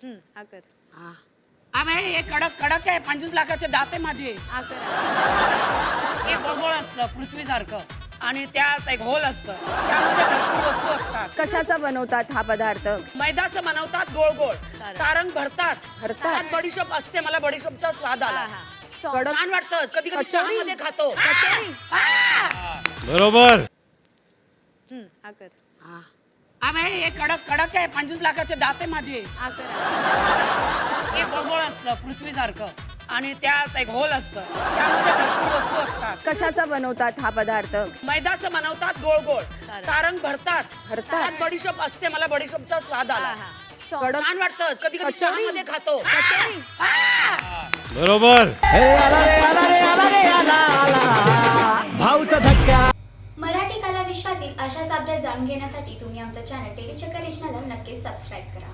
हा कर. अबे हे कडक कडक आहे. 25 लाखाचे दात आहे माझे. हा कर. हे गोळगोळ असतं पृथ्वीसारखं आणि त्यात एक होल असतं. त्यामध्ये भरपूर वस्तू असतात. कशाचा बनवतात हा पदार्थ? मैदाचं बनवतात गोळ गोळ. सारंग भरतात. भरतात? त्यात बडीशोप असते. मला बडीशोपचा स्वाद आला. कडक छान वाटतं. कधी कधी कचोरी? चहामध्ये खातो. कचोरी? बरोबर. हा कर. अबे हे कडक कडक आहे. 25 लाखाचे दात आहे माझे. हा कर. हे गोळगोळ असतं पृथ्वीसारखं आणि त्यात एक होल असतं. त्यामध्ये भरपूर वस्तू असतात. कशाचा बनवतात हा पदार्थ? मैदाचं बनवतात गोळ गोळ. सारंग भरतात. भरतात? त्यात बडीशोप असते. मला बडीशोपचा स्वाद आला. कडक छान वाटतं. कधी कधी कचोरी? चहामध्ये खातो. कचोरी? बरोबर. भाऊचा धक्का. मराठी कला विश्वातील अशाच अपडेट जाणून घेण्यासाठी तुम्ही आमचं चॅनल टेलीचक्कर रिजनला नक्कीच सबस्क्राईब करा.